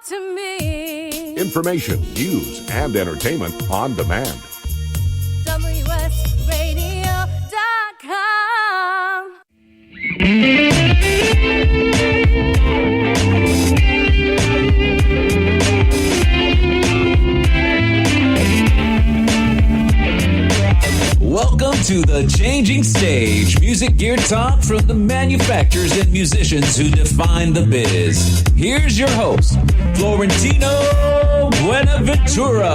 to me. Information, news, and entertainment on demand. WSRadio.com. Welcome to The Changing Stage, music gear talk from the manufacturers and musicians who define the biz. Here's your host, Florentino Buenaventura.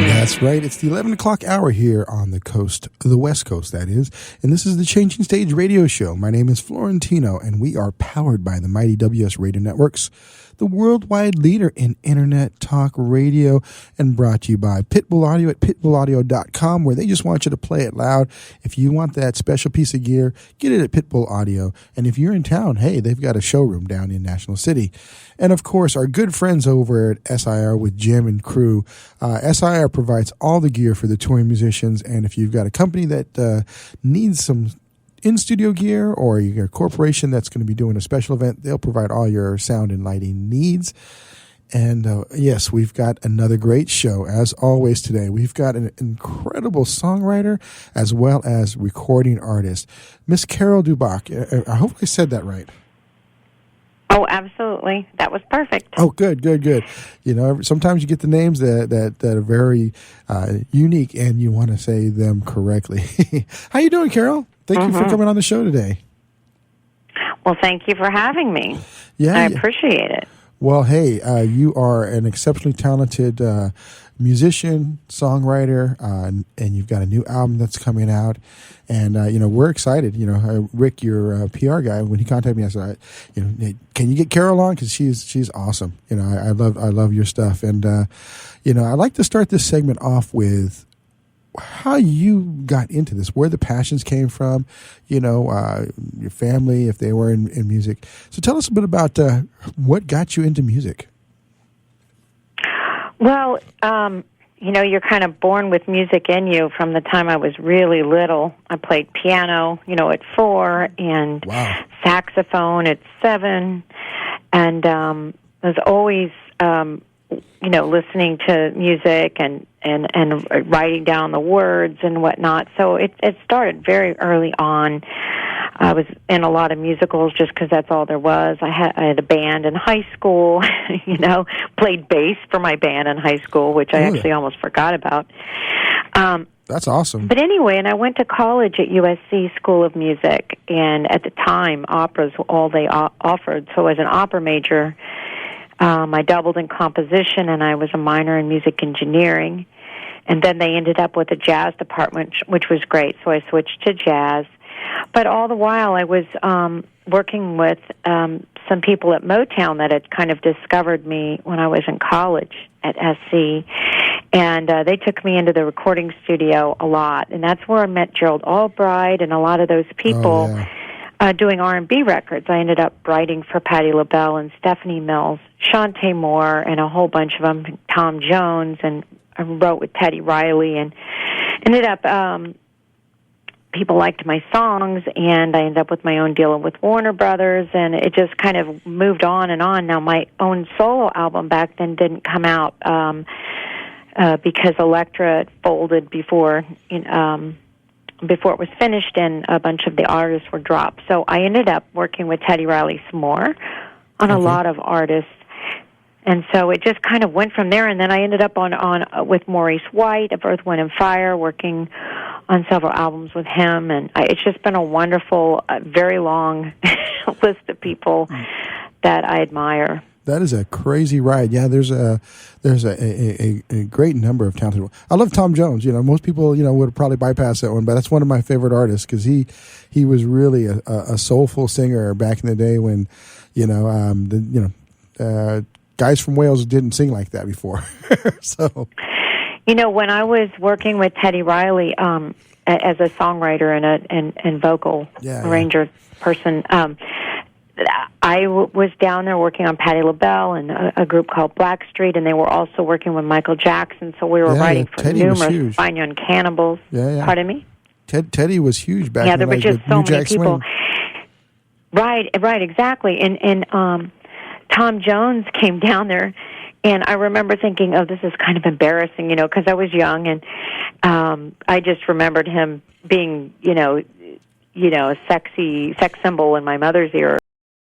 That's right. It's the 11 o'clock hour here on the coast, the West Coast, that is. And this is the Changing Stage radio show. My name is Florentino, and we are powered by the mighty WS Radio Networks, the worldwide leader in internet talk radio, and brought to you by Pitbull Audio at pitbullaudio.com, where they just want you to play it loud. If you want that special piece of gear, get it at Pitbull Audio. And if you're in town, hey, they've got a showroom down in National City. And of course, our good friends over at SIR with Jim and crew. SIR provides all the gear for the touring musicians. And if you've got a company that needs some in-studio gear, or you're a corporation that's going to be doing a special event, they'll provide all your sound and lighting needs. And yes, we've got another great show, as always today. We've got an incredible songwriter as well as recording artist, Miss Carol Dubach. I hope I said that right. Oh, absolutely. That was perfect. Oh, good. You know, sometimes you get the names that are very unique, and you want to say them correctly. How you doing, Carol? Thank you for coming on the show today. Well, thank you for having me. Yeah, I appreciate it. Well, hey, you are an exceptionally talented musician, songwriter, and you've got a new album that's coming out. And, you know, we're excited. You know, Rick, your PR guy, when he contacted me, I said, you know, hey, can you get Carol on? Because she's awesome. You know, I love your stuff. And, you know, I'd like to start this segment off with how you got into this, where the passions came from, you know, your family, if they were in music. So tell us a bit about what got you into music. Well, you know, you're kind of born with music in you from the time I was really little. I played piano, you know, at 4, and saxophone at 7, and was always, you know, listening to music and writing down the words and whatnot. So it started very early on. I was in a lot of musicals just because that's all there was. I had a band in high school, you know, played bass for my band in high school, which I actually almost forgot about. That's awesome. But anyway, and I went to college at USC School of Music, and at the time, opera's all they offered. So as an opera major, I doubled in composition, and I was a minor in music engineering. And then they ended up with a jazz department, which was great, so I switched to jazz. But all the while, I was working with some people at Motown that had kind of discovered me when I was in college at SC. And they took me into the recording studio a lot. And that's where I met Gerald Albright and a lot of those people doing R&B records. I ended up writing for Patti LaBelle and Stephanie Mills, Shantae Moore, and a whole bunch of them, Tom Jones, and I wrote with Teddy Riley, and ended up, people liked my songs, and I ended up with my own deal with Warner Brothers, and it just kind of moved on and on. Now, my own solo album back then didn't come out because Elektra folded before it was finished, and a bunch of the artists were dropped. So I ended up working with Teddy Riley some more on a lot of artists. And so it just kind of went from there, and then I ended up on with Maurice White of Earth, Wind & Fire, working on several albums with him, and it's just been a wonderful, very long list of people that I admire. That is a crazy ride. Yeah, there's a great number of talented. I love Tom Jones. You know, most people, you know, would probably bypass that one, but that's one of my favorite artists because he was really a soulful singer back in the day when, you know, guys from Wales didn't sing like that before. So, you know, when I was working with Teddy Riley as a songwriter and vocal arranger person, I was down there working on Patti LaBelle and a group called Blackstreet, and they were also working with Michael Jackson. So we were writing for Teddy numerous Fine Young Cannibals. Yeah. Pardon me? Teddy was huge back. Yeah, there were just so many people. Swing. Right, exactly. And Tom Jones came down there, and I remember thinking, "Oh, this is kind of embarrassing," because I was young, and I just remembered him being, a sexy sex symbol in my mother's ear.